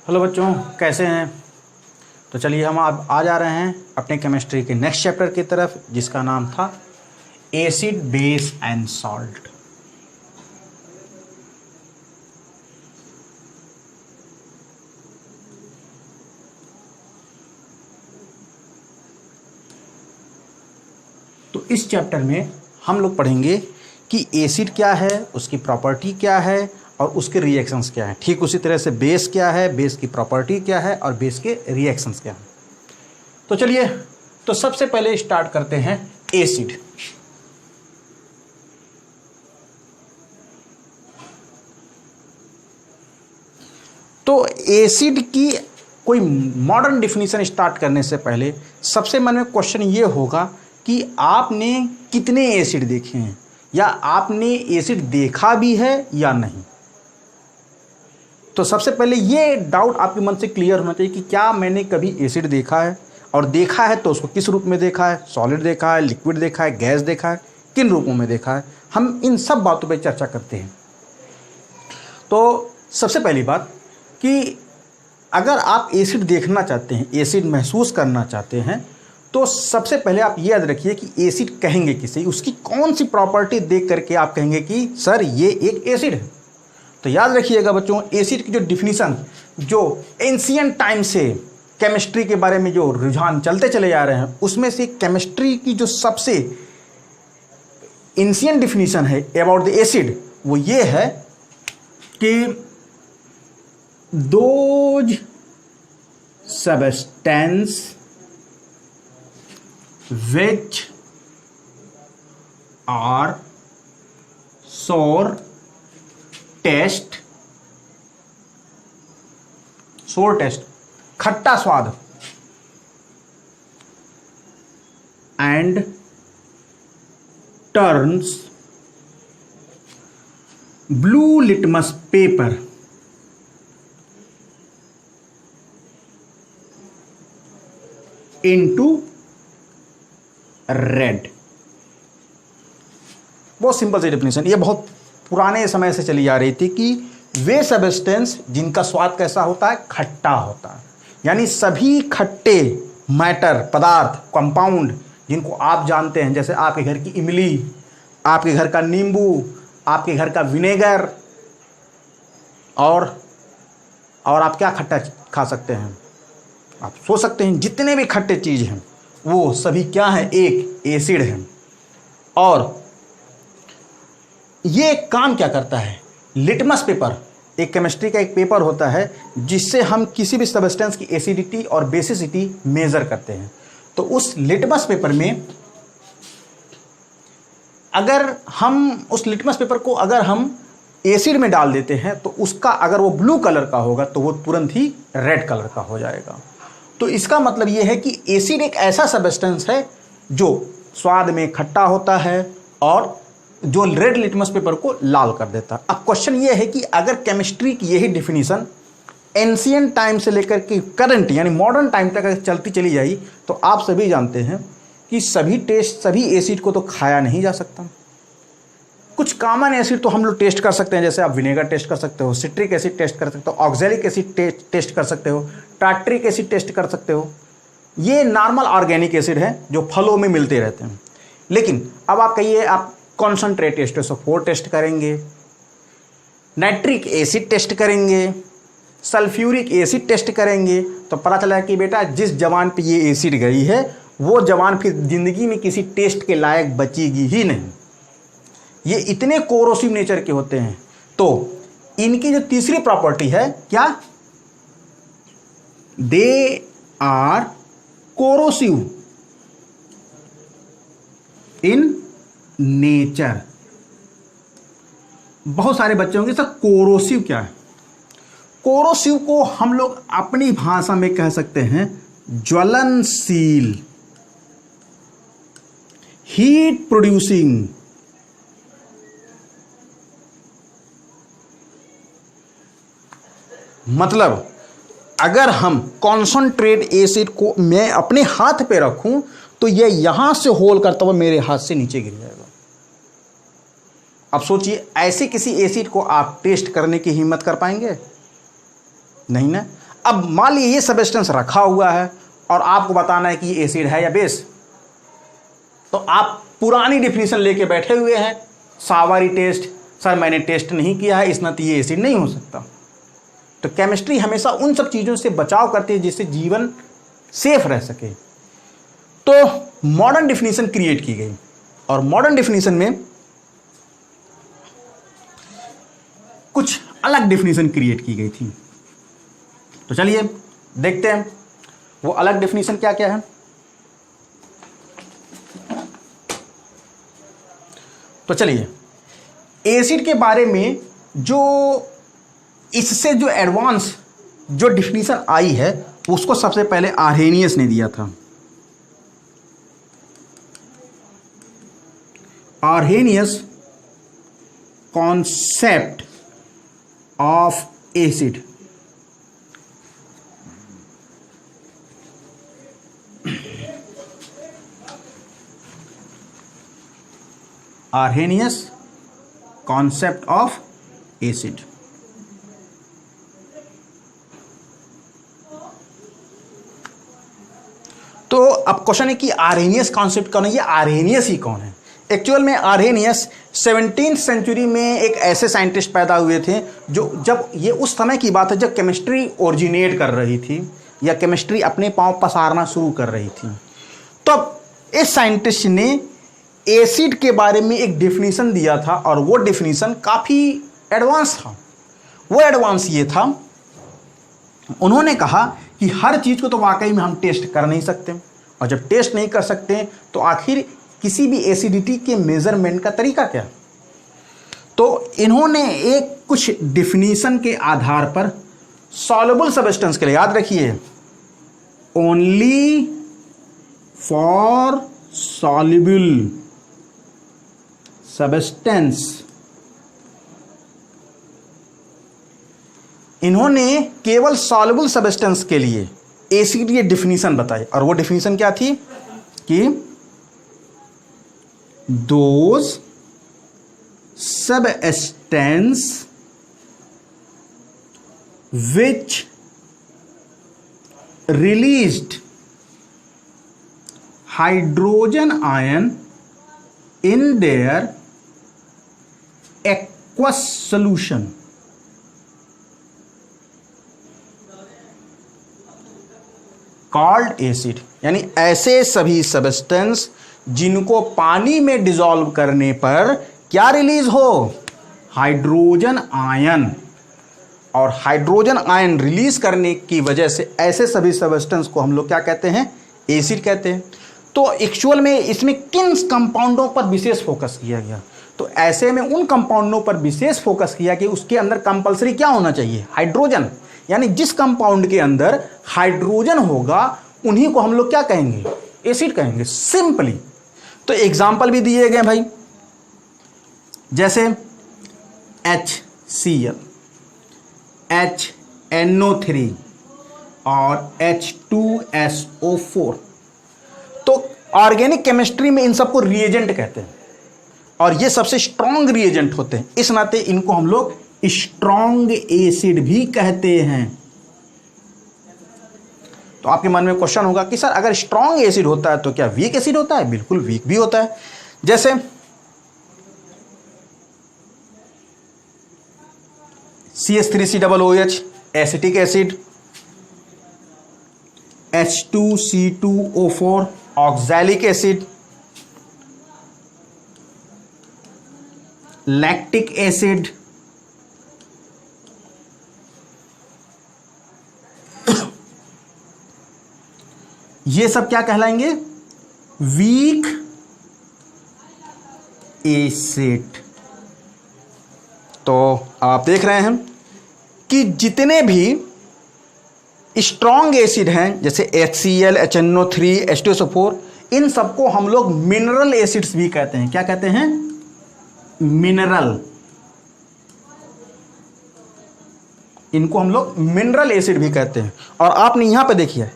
Hello बच्चों, कैसे हैं। तो चलिए हम अब आ जा रहे हैं अपने केमिस्ट्री के नेक्स्ट चैप्टर की तरफ, जिसका नाम था एसिड बेस एंड सॉल्ट। तो इस चैप्टर में हम लोग पढ़ेंगे कि एसिड क्या है, उसकी प्रॉपर्टी क्या है और उसके रिएक्शंस क्या हैं। ठीक उसी तरह से बेस क्या है, बेस की प्रॉपर्टी क्या है और बेस के रिएक्शंस क्या हैं। तो चलिए, तो सबसे पहले स्टार्ट करते हैं एसिड। तो एसिड की कोई मॉडर्न डिफिनीशन स्टार्ट करने से पहले सबसे मन में क्वेश्चन ये होगा कि आपने कितने एसिड देखे हैं या आपने एसिड देखा भी है या नहीं। तो सबसे पहले ये डाउट आपके मन से क्लियर होना चाहिए कि क्या मैंने कभी एसिड देखा है, और देखा है तो उसको किस रूप में देखा है, सॉलिड देखा है, लिक्विड देखा है, गैस देखा है, किन रूपों में देखा है। हम इन सब बातों पे चर्चा करते हैं। तो सबसे पहली बात कि अगर आप एसिड देखना चाहते हैं, एसिड महसूस करना चाहते हैं, तो सबसे पहले आप ये याद रखिए कि एसिड कहेंगे किसे, उसकी कौन सी प्रॉपर्टी देख करके आप कहेंगे कि सर ये एक एसिड है। तो याद रखिएगा बच्चों, एसिड की जो डिफिनीशन, जो एंशिएंट टाइम से केमिस्ट्री के बारे में जो रुझान चलते चले जा रहे हैं, उसमें से केमिस्ट्री की जो सबसे एंशिएंट डिफिनीशन है अबाउट द एसिड, वो ये है कि those substance which are sour taste खट्टा स्वाद and turns blue litmus paper into red. बहुत सिंपल सी डेफिनेशन, ये बहुत पुराने समय से चली आ रही थी कि वे सब्सटेंस जिनका स्वाद कैसा होता है, खट्टा होता है। यानी सभी खट्टे मैटर, पदार्थ, कंपाउंड जिनको आप जानते हैं, जैसे आपके घर की इमली, आपके घर का नींबू, आपके घर का विनेगर, और आप क्या खट्टा खा सकते हैं, आप सोच सकते हैं जितने भी खट्टे चीज़ हैं वो सभी क्या है, एक एसिड है। और ये काम क्या करता है, लिटमस पेपर, एक केमिस्ट्री का एक पेपर होता है जिससे हम किसी भी सब्सटेंस की एसिडिटी और बेसिसिटी मेजर करते हैं। तो उस लिटमस पेपर में अगर हम उस लिटमस पेपर को अगर हम एसिड में डाल देते हैं तो उसका, अगर वो ब्लू कलर का होगा तो वो तुरंत ही रेड कलर का हो जाएगा। तो इसका मतलब ये है कि एसिड एक ऐसा सब्सटेंस है जो स्वाद में खट्टा होता है और जो रेड लिटमस पेपर को लाल कर देता है। अब क्वेश्चन ये है कि अगर केमिस्ट्री की यही डिफिनीशन एंशिएंट टाइम से लेकर के करंट यानी मॉडर्न टाइम तक अगर चलती चली जाए, तो आप सभी जानते हैं कि सभी एसिड को तो खाया नहीं जा सकता। कुछ कॉमन एसिड तो हम लोग टेस्ट कर सकते हैं, जैसे आप विनेगर टेस्ट कर सकते हो, सिट्रिक एसिड टेस्ट कर सकते हो, ऑक्सैलिक एसिड टेस्ट कर सकते हो, टार्ट्रिक एसिड टेस्ट कर सकते हो। ये नॉर्मल ऑर्गेनिक एसिड है जो फलों में मिलते रहते हैं। लेकिन अब आप कहिए, आप कॉन्सनट्रेट H2SO4 टेस्ट करेंगे, नाइट्रिक एसिड टेस्ट करेंगे, सल्फ्यूरिक एसिड टेस्ट करेंगे, तो पता चला कि बेटा जिस जवान पे ये एसिड गई है वो जवान फिर जिंदगी में किसी टेस्ट के लायक बचेगी ही नहीं। ये इतने कोरोसिव नेचर के होते हैं। तो इनकी जो तीसरी प्रॉपर्टी है क्या, they are corrosive in nature. बहुत सारे बच्चे होंगे सर कोरोसिव क्या है। कोरोसिव को हम लोग अपनी भाषा में कह सकते हैं ज्वलनशील, हीट प्रोड्यूसिंग। मतलब अगर हम कॉन्सनट्रेट एसिड को मैं अपने हाथ पे रखूं तो ये यहां से होल करता हुआ मेरे हाथ से नीचे गिर जाएगा। अब सोचिए ऐसे किसी एसिड को आप टेस्ट करने की हिम्मत कर पाएंगे? नहीं ना। अब मान लीजिए ये सब्सटेंस रखा हुआ है और आपको बताना है कि ये एसिड है या बेस, तो आप पुरानी डिफिनीशन लेके बैठे हुए हैं, सावरी टेस्ट, सर मैंने टेस्ट नहीं किया है, इस नाते ये एसिड नहीं हो सकता। तो केमिस्ट्री हमेशा उन सब चीज़ों से बचाव करती है जिससे जीवन सेफ रह सके। तो मॉडर्न डिफिनीशन क्रिएट की गई और मॉडर्न डिफिनीशन में कुछ अलग डिफिनीशन क्रिएट की गई थी। तो चलिए देखते हैं वो अलग डिफिनीशन क्या क्या है। तो चलिए एसिड के बारे में जो इससे जो एडवांस जो डिफिनीशन आई है उसको सबसे पहले आर्हेनियस ने दिया था। Arrhenius concept of acid. Arrhenius concept of acid. तो अब क्वेश्चन है कि आर्हेनियस कॉन्सेप्ट कौन है, ये आर्हेनियस ही कौन है। एक्चुअल में आर्हेनियस 17वीं सेंचुरी में एक ऐसे साइंटिस्ट पैदा हुए थे जो, जब ये उस समय की बात है जब केमिस्ट्री ओरिजिनेट कर रही थी या केमिस्ट्री अपने पांव पसारना शुरू कर रही थी। तब इस साइंटिस्ट ने एसिड के बारे में एक डेफिनेशन दिया था और वो डेफिनेशन काफ़ी एडवांस था। वो एडवांस ये था, उन्होंने कहा कि हर चीज़ को तो वाकई में हम टेस्ट कर नहीं सकते, और जब टेस्ट नहीं कर सकते तो आखिर किसी भी एसिडिटी के मेजरमेंट का तरीका क्या। तो इन्होंने एक कुछ डिफिनीशन के आधार पर सॉल्युबल सब्सटेंस के लिए, याद रखिए, ओनली फॉर सॉल्युबल सब्सटेंस, इन्होंने केवल सॉल्युबल सब्सटेंस के लिए एसिड की डिफिनीशन बताई। और वो डिफिनीशन क्या थी कि those substance which released hydrogen ion in their aqueous solution called acid। यानी ऐसे सभी सब्सटेंस जिनको पानी में डिसॉल्व करने पर क्या रिलीज हो, हाइड्रोजन आयन, और हाइड्रोजन आयन रिलीज करने की वजह से ऐसे सभी सब्सटेंस को हम लोग क्या कहते हैं, एसिड कहते हैं। तो एक्चुअल में इसमें किन कंपाउंडों पर विशेष फोकस किया गया, तो ऐसे में उन कंपाउंडों पर विशेष फोकस किया कि उसके अंदर कंपलसरी क्या होना चाहिए, हाइड्रोजन। यानी जिस कंपाउंड के अंदर हाइड्रोजन होगा उन्हीं को हम लोग क्या कहेंगे, एसिड कहेंगे, सिंपली। तो एग्जाम्पल भी दिए गए भाई, जैसे HCl, HNO3 और H2SO4। तो ऑर्गेनिक केमिस्ट्री में इन सबको रिएजेंट कहते हैं और ये सबसे स्ट्रॉन्ग रिएजेंट होते हैं, इस नाते इनको हम लोग स्ट्रॉन्ग एसिड भी कहते हैं। तो आपके मन में क्वेश्चन होगा कि सर अगर स्ट्रॉन्ग एसिड होता है तो क्या वीक एसिड होता है? बिल्कुल वीक भी होता है। जैसे CH3COOH acetic acid, H2C2O4 oxalic acid, lactic acid, ये सब क्या कहलाएंगे, वीक एसिड। तो आप देख रहे हैं कि जितने भी स्ट्रॉन्ग एसिड हैं जैसे HCl, HNO3, H2SO4, इन सबको हम लोग मिनरल एसिड्स भी कहते हैं। क्या कहते हैं? मिनरल। इनको हम लोग मिनरल एसिड भी कहते हैं। और आपने यहां पे देखिए,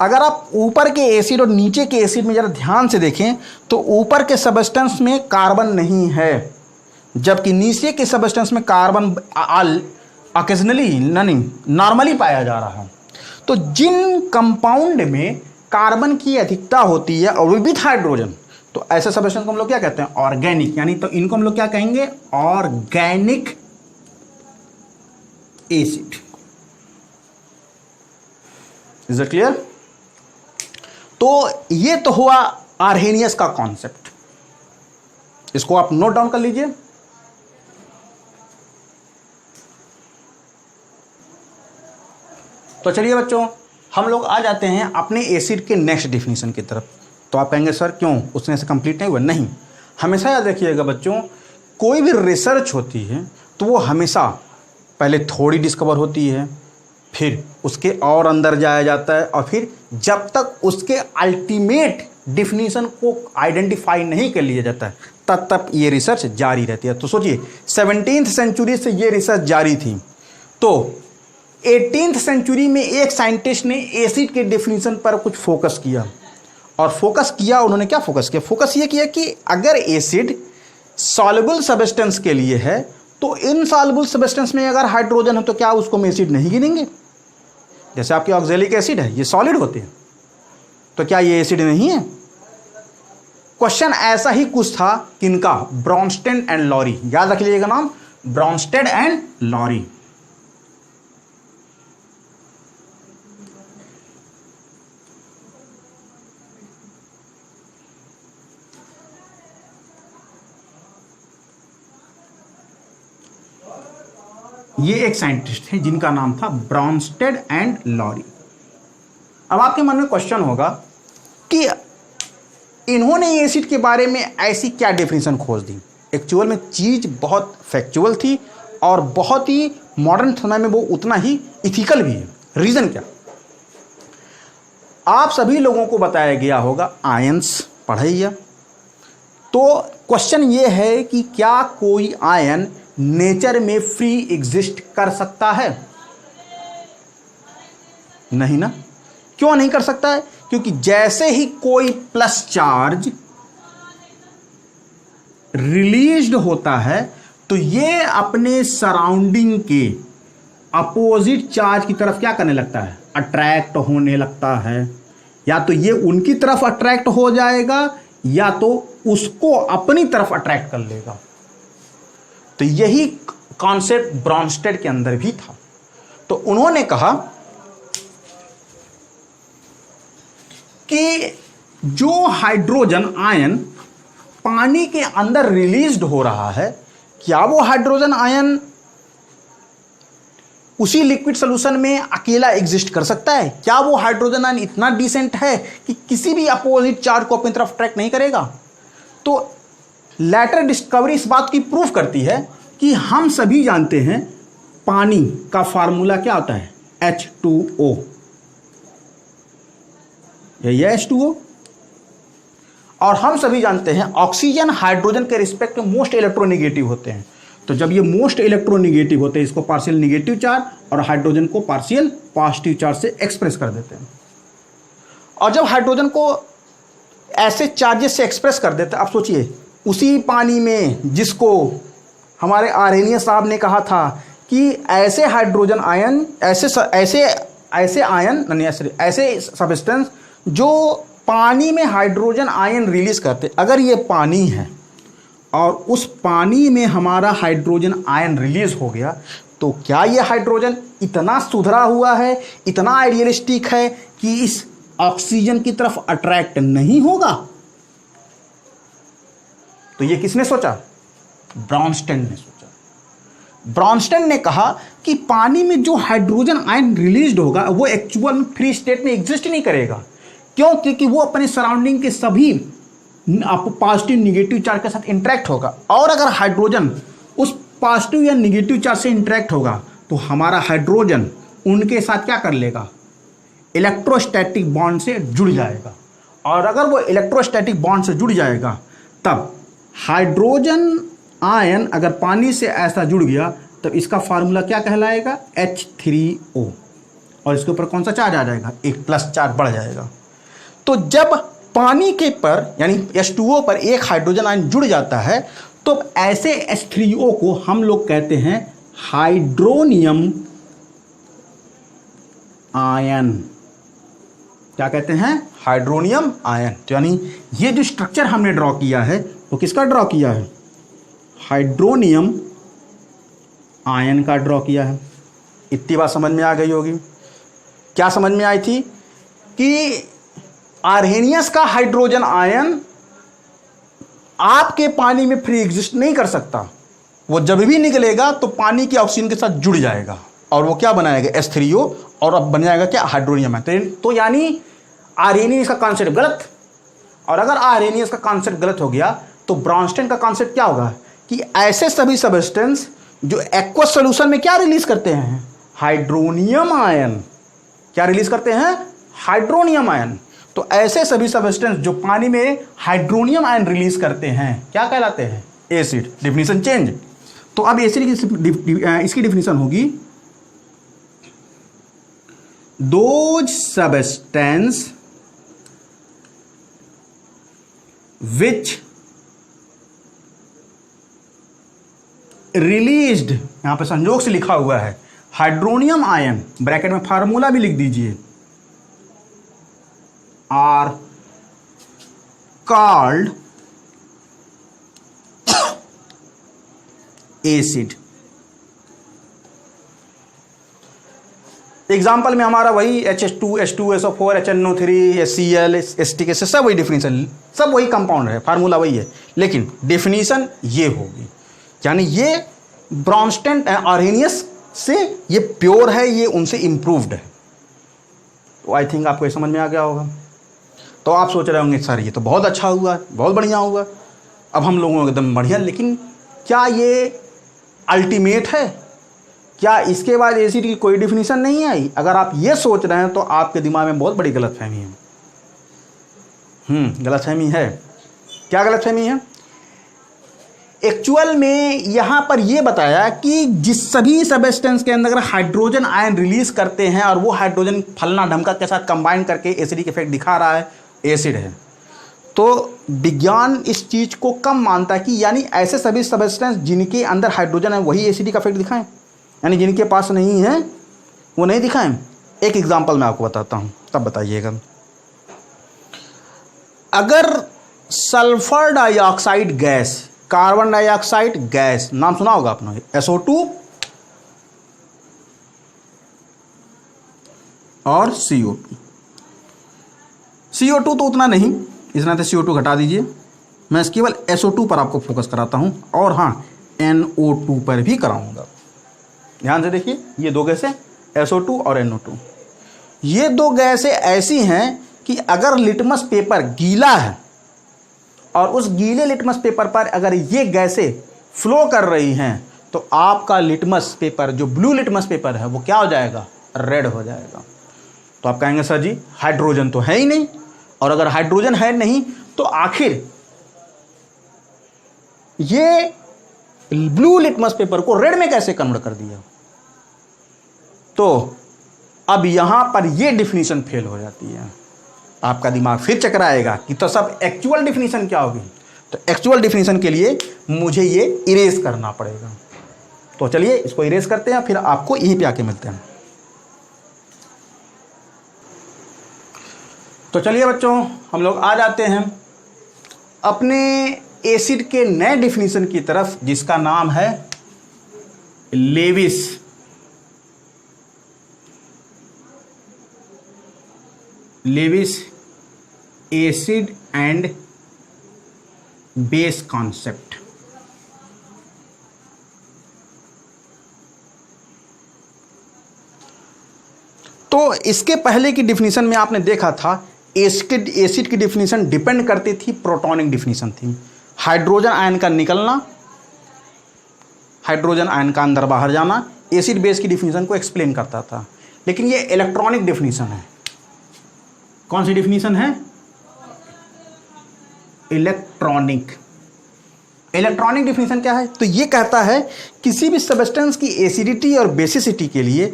अगर आप ऊपर के एसिड और नीचे के एसिड में जरा ध्यान से देखें तो ऊपर के सबस्टेंस में कार्बन नहीं है, जबकि नीचे के सबस्टेंस में कार्बन ऑकेजनली नॉर्मली पाया जा रहा है। तो जिन कंपाउंड में कार्बन की अधिकता होती है और विथ हाइड्रोजन, तो ऐसे सब्सटेंस को हम लोग क्या कहते हैं? ऑर्गेनिक। यानी तो इनको हम लोग क्या कहेंगे? Organic acid. Is it clear? तो ये तो हुआ आर्हेनियस का कॉन्सेप्ट, इसको आप नोट डाउन कर लीजिए। तो चलिए बच्चों, हम लोग आ जाते हैं अपने एसिड के नेक्स्ट डिफिनीशन की तरफ। तो आप कहेंगे सर क्यों, उसने से कंप्लीट नहीं हुआ? नहीं, हमेशा याद रखिएगा बच्चों, कोई भी रिसर्च होती है तो वो हमेशा पहले थोड़ी डिस्कवर होती है, फिर उसके और अंदर जाया जाता है, और फिर जब तक उसके अल्टीमेट डिफिनीशन को आइडेंटिफाई नहीं कर लिया जाता है तब तक ये रिसर्च जारी रहती है। तो सोचिए 17th सेंचुरी से ये रिसर्च जारी थी, तो 18th सेंचुरी में एक साइंटिस्ट ने एसिड के डेफिनेशन पर कुछ फोकस किया, और फोकस किया, उन्होंने क्या फोकस किया? फोकस ये किया कि अगर एसिड सॉल्युबल सब्सटेंस के लिए है तो इनसॉल्युबल सब्सटेंस में अगर हाइड्रोजन है तो क्या उसको हम एसिड नहीं गिनेंगे? जैसे आपके ऑक्जेलिक एसिड है, ये सॉलिड होते हैं, तो क्या ये एसिड नहीं है? क्वेश्चन ऐसा ही कुछ था किनका? Bronsted and Lowry. याद रख लीजिएगा नाम, ब्रॉन्स्टेड एंड लॉरी। ये एक साइंटिस्ट हैं जिनका नाम था ब्रॉन्स्टेड एंड लॉरी। अब आपके मन में क्वेश्चन होगा कि इन्होंने एसिड के बारे में ऐसी क्या डेफिनेशन खोज दी? एक्चुअल में चीज बहुत फैक्चुअल थी और बहुत ही मॉडर्न समय में वो उतना ही इथिकल भी है। रीजन क्या? आप सभी लोगों को बताया गया होगा, आयंस पढ़ाइए, तो क्वेश्चन ये है कि क्या कोई आयन नेचर में फ्री एग्जिस्ट कर सकता है? नहीं ना। क्यों नहीं कर सकता है? क्योंकि जैसे ही कोई प्लस चार्ज रिलीज्ड होता है तो ये अपने सराउंडिंग के अपोजिट चार्ज की तरफ क्या करने लगता है? अट्रैक्ट होने लगता है। या तो ये उनकी तरफ अट्रैक्ट हो जाएगा या तो उसको अपनी तरफ अट्रैक्ट कर लेगा। तो यही कॉन्सेप्ट ब्रॉन्स्टेड के अंदर भी था। तो उन्होंने कहा कि जो हाइड्रोजन आयन पानी के अंदर रिलीज्ड हो रहा है, क्या वो हाइड्रोजन आयन उसी लिक्विड सोल्यूशन में अकेला एग्जिस्ट कर सकता है? क्या वो हाइड्रोजन आयन इतना डिसेंट है कि किसी भी अपोजिट चार्ज को अपनी तरफ अट्रैक्ट नहीं करेगा? तो लेटर डिस्कवरी इस बात की प्रूफ करती है कि हम सभी जानते हैं पानी का फार्मूला क्या होता है? H2O। यही है H2O। और हम सभी जानते हैं ऑक्सीजन हाइड्रोजन के रिस्पेक्ट में मोस्ट इलेक्ट्रोनेगेटिव होते हैं। तो जब ये मोस्ट इलेक्ट्रोनेगेटिव होते हैं, इसको पार्शियल नेगेटिव चार्ज और हाइड्रोजन को पार्शियल पॉजिटिव चार्ज से एक्सप्रेस कर देते हैं। और जब हाइड्रोजन को ऐसे चार्जेस से एक्सप्रेस कर देते हैं, आप सोचिए उसी पानी में जिसको हमारे आर्हेनियस साहब ने कहा था कि ऐसे हाइड्रोजन आयन, ऐसे सब्सटेंस जो पानी में हाइड्रोजन आयन रिलीज करते, अगर ये पानी है और उस पानी में हमारा हाइड्रोजन आयन रिलीज हो गया तो क्या ये हाइड्रोजन इतना सुधरा हुआ है, इतना आइडियलिस्टिक है कि इस ऑक्सीजन की तरफ अट्रैक्ट नहीं होगा? तो ये किसने सोचा? ब्रॉन्स्टेड ने सोचा। ब्रॉन्स्टेड ने कहा कि पानी में जो हाइड्रोजन आयन रिलीज्ड होगा वो एक्चुअल में फ्री स्टेट में एग्जिस्ट नहीं करेगा। क्यों? क्योंकि वो अपने सराउंडिंग के सभी पॉजिटिव निगेटिव चार्ज के साथ इंटरेक्ट होगा, और अगर हाइड्रोजन उस पॉजिटिव या निगेटिव चार्ज से इंटरेक्ट होगा तो हमारा हाइड्रोजन उनके साथ क्या कर लेगा? इलेक्ट्रोस्टैटिक बॉन्ड से जुड़ जाएगा। और अगर वो इलेक्ट्रोस्टैटिक बॉन्ड से जुड़ जाएगा तब हाइड्रोजन आयन अगर पानी से ऐसा जुड़ गया तब इसका फार्मूला क्या कहलाएगा? H3O। और इसके ऊपर कौन सा चार्ज आ जाएगा? एक प्लस चार्ज बढ़ जाएगा। तो जब पानी के पर यानी H2O पर एक हाइड्रोजन आयन जुड़ जाता है तो ऐसे H3O को हम लोग कहते हैं हाइड्रोनियम आयन, क्या कहते हैं, हाइड्रोनियम आयन। तो यानी ये जो स्ट्रक्चर हमने ड्रॉ किया है वो किसका ड्रॉ किया है, हाइड्रोनियम आयन का ड्रॉ किया है। इतनी बात समझ में आ गई होगी। क्या समझ में आई थी कि आर्हेनियस का हाइड्रोजन आयन आपके पानी में फ्री एग्जिस्ट नहीं कर सकता, वो जब भी निकलेगा तो पानी के ऑक्सीजन के साथ जुड़ जाएगा और वो क्या बनाएगा, H3O, और अब बन जाएगा क्या, हाइड्रोनियम आयन। तो यानी आर्हेनियस का कॉन्सेप्ट गलत, और अगर आर्हेनियस का कॉन्सेप्ट गलत हो गया तो ब्रॉन्स्टेन का कॉन्सेप्ट क्या होगा कि ऐसे सभी सब्सटेंस जो एक्वस सॉल्यूशन में क्या रिलीज करते हैं, हाइड्रोनियम आयन, क्या रिलीज करते हैं, हाइड्रोनियम आयन। तो ऐसे सभी सब्सटेंस जो पानी में हाइड्रोनियम आयन रिलीज करते हैं क्या कहलाते हैं, एसिड। Definition change. तो अब एसिड की इसकी डिफिनीशन होगी, दोज सब्सटेंस विच रिलीज्ड, यहां पे संयोग से लिखा हुआ है हाइड्रोनियम आयन, ब्रैकेट में फार्मूला भी लिख दीजिए, आर कॉल्ड एसिड। एग्जाम्पल में हमारा वही H2, H2SO4, HNO3, HCl, STK से सब वही डिफिनीशन, सब वही कंपाउंड है, फार्मूला वही है, लेकिन डिफिनीशन ये होगी। यानी ये ब्रॉन्स्टेन आर्हेनियस से ये प्योर है, ये उनसे इम्प्रूव्ड है। तो आई थिंक आपको ये समझ में आ गया होगा। तो आप सोच रहे होंगे सर ये तो बहुत अच्छा हुआ, बहुत बढ़िया हुआ, अब हम लोगों को एकदम बढ़िया, लेकिन क्या ये अल्टीमेट है, क्या इसके बाद एसिड की कोई डिफिनीशन नहीं आई? अगर आप ये सोच रहे हैं तो आपके दिमाग में बहुत बड़ी गलतफहमी है। गलतफहमी है। क्या गलतफहमी है? एक्चुअल में यहां पर यह बताया कि जिस सभी सब्सटेंस के अंदर अगर हाइड्रोजन आयन रिलीज करते हैं और वो हाइड्रोजन फलना ढमका के साथ कंबाइन करके एसिडिक इफेक्ट दिखा रहा है, एसिड है। तो विज्ञान इस चीज को कम मानता है कि यानी ऐसे सभी सब्सटेंस जिनके अंदर हाइड्रोजन है वही एसिडिक इफेक्ट दिखाएं, यानी जिनके पास नहीं है वो नहीं दिखाएं। एक एग्जांपल मैं आपको बताता हूं, तब बताइएगा। अगर sulphur dioxide gas, carbon dioxide gas, नाम सुना होगा आपने, SO2 और CO2। CO2 तो उतना नहीं, इसमें से CO2 घटा दीजिए, मैं केवल SO2 पर आपको फोकस कराता हूं, और हाँ NO2 पर भी कराऊंगा। ध्यान से देखिए, ये दो गैसें SO2 और NO2, ये दो गैसें ऐसी हैं कि अगर लिटमस पेपर गीला है और उस गीले लिटमस पेपर पर अगर ये गैसें फ्लो कर रही हैं तो आपका लिटमस पेपर, जो ब्लू लिटमस पेपर है, वो क्या हो जाएगा, रेड हो जाएगा। तो आप कहेंगे सर जी हाइड्रोजन तो है ही नहीं, और अगर हाइड्रोजन है नहीं तो आखिर ये ब्लू लिटमस पेपर को रेड में कैसे कन्वर्ट कर दिया? तो अब यहां पर ये डिफिनीशन फेल हो जाती है। आपका दिमाग फिर चकराएगा कि तो सब एक्चुअल डिफिनीशन क्या होगी। तो एक्चुअल डिफिनीशन के लिए मुझे ये इरेज करना पड़ेगा। तो चलिए इसको इरेज करते हैं, फिर आपको यहीं पे आके मिलते हैं। तो चलिए बच्चों, हम लोग आ जाते हैं अपने एसिड के नए डिफिनीशन की तरफ, जिसका नाम है Lewis. Lewis acid and base concept. तो इसके पहले की डिफिनीशन में आपने देखा था एसिड की डिफिनीशन डिपेंड करती थी, प्रोटॉनिक डिफिनीशन थी। हाइड्रोजन आयन का निकलना, हाइड्रोजन आयन का अंदर बाहर जाना एसिड बेस की डिफिनीशन को एक्सप्लेन करता था। लेकिन ये इलेक्ट्रॉनिक डिफिनीशन है। कौन सी डिफिनीशन है? इलेक्ट्रॉनिक। इलेक्ट्रॉनिक डिफिनीशन क्या है? तो ये कहता है किसी भी सब्सटेंस की एसिडिटी और बेसिसिटी के लिए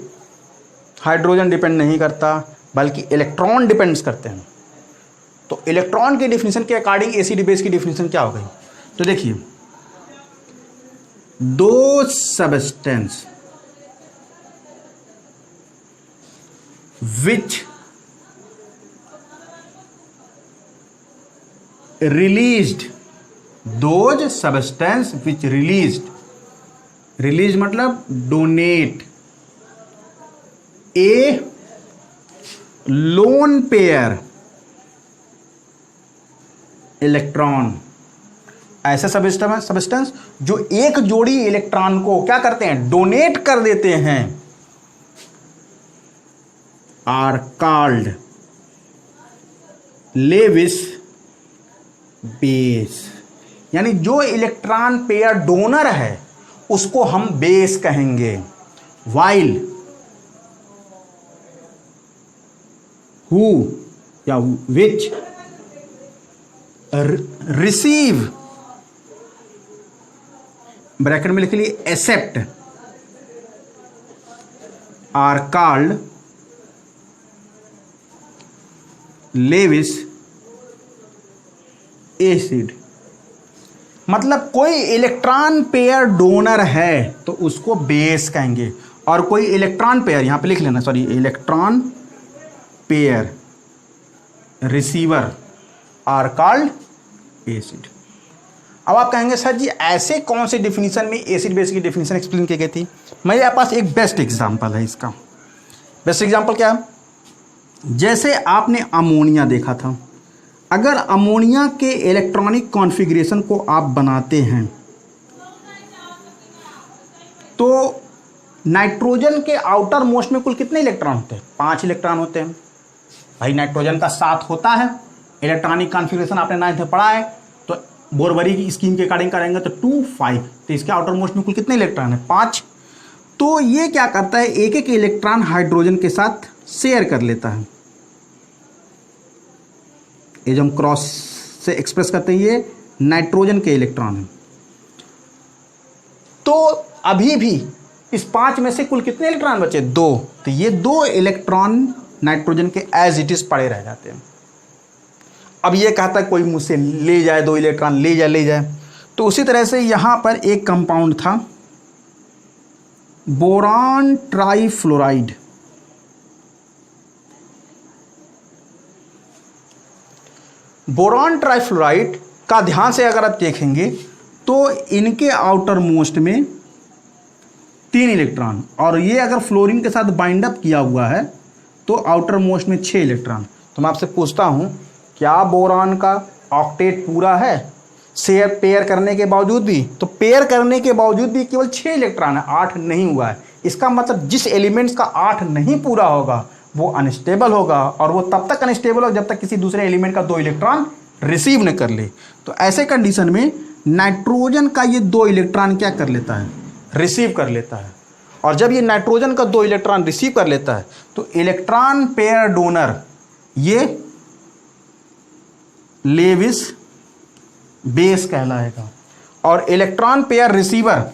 हाइड्रोजन डिपेंड नहीं करता, बल्कि इलेक्ट्रॉन डिपेंड्स करते हैं। तो इलेक्ट्रॉन के डिफिनीशन के अकॉर्डिंग एसिड बेस की डिफिनीशन क्या हो गई? तो देखिए, दो substance which released those substance which release मतलब donate a lone pair electron, ऐसे सबस्टेंस जो एक जोड़ी इलेक्ट्रॉन को क्या करते हैं, डोनेट कर देते हैं, आर कॉल्ड लेविस बेस। यानी जो इलेक्ट्रॉन पेयर डोनर है उसको हम बेस कहेंगे। वाइल हु या विच रिसीव, ब्रैकेट में लिख लिए accept, are called Lewis acid. मतलब कोई इलेक्ट्रॉन पेयर डोनर है तो उसको बेस कहेंगे, और कोई इलेक्ट्रॉन पेयर, यहां पे लिख लेना, sorry, electron pair receiver are called acid. अब आप कहेंगे सर जी ऐसे कौन से डिफिनीशन में एसिड बेस की डिफिनीशन एक्सप्लेन की गई थी। मेरे पास एक बेस्ट एग्जांपल है इसका। बेस्ट एग्जांपल क्या है, जैसे आपने अमोनिया देखा था, अगर अमोनिया के इलेक्ट्रॉनिक कॉन्फ़िगरेशन को आप बनाते हैं तो नाइट्रोजन के आउटर मोस्ट में कुल कितने इलेक्ट्रॉन होते हैं, 5 इलेक्ट्रॉन होते हैं। भाई नाइट्रोजन का 7 होता है, इलेक्ट्रॉनिक कॉन्फ़िगरेशन आपने 9th में पढ़ा है, तो बोरबरी की स्कीम के अकॉर्डिंग करेंगे तो 2 5, तो इसके आउटर मोस्ट में कुल कितने इलेक्ट्रॉन है, 5। तो ये क्या करता है, एक एक इलेक्ट्रॉन हाइड्रोजन के साथ शेयर कर लेता है। ये जो हम क्रॉस से एक्सप्रेस करते हैं ये नाइट्रोजन के इलेक्ट्रॉन है। तो अभी भी इस 5 में से कुल कितने इलेक्ट्रॉन बचे, 2। तो ये 2 इलेक्ट्रॉन नाइट्रोजन के एज इट इज पड़े रह जाते हैं। अब ये कहता है कोई मुझसे ले जाए 2 इलेक्ट्रॉन, ले जाए। तो उसी तरह से यहां पर एक कंपाउंड था बोरान ट्राइफ्लोराइड। बोरान ट्राइफ्लोराइड का ध्यान से अगर आप देखेंगे तो इनके आउटर मोस्ट में 3 इलेक्ट्रॉन, और ये अगर फ्लोरीन के साथ बाइंड अप किया हुआ है तो आउटर मोस्ट में 6 इलेक्ट्रॉन। तो मैं आपसे पूछता हूं क्या बोरान का ऑक्टेट पूरा है शेयर पेयर करने के बावजूद भी? तो पेयर करने के बावजूद भी केवल 6 इलेक्ट्रॉन है, 8 नहीं हुआ है। इसका मतलब जिस एलिमेंट्स का 8 नहीं पूरा होगा वो अनस्टेबल होगा, और वो तब तक अनस्टेबल होगा जब तक किसी दूसरे एलिमेंट का 2 इलेक्ट्रॉन रिसीव न कर ले। तो ऐसे कंडीशन में नाइट्रोजन का ये 2 इलेक्ट्रॉन क्या कर लेता है, रिसीव कर लेता है। और जब ये नाइट्रोजन का 2 इलेक्ट्रॉन रिसीव कर लेता है तो इलेक्ट्रॉन पेयर डोनर ये लेविस बेस कहलाएगा, और इलेक्ट्रॉन पेयर रिसीवर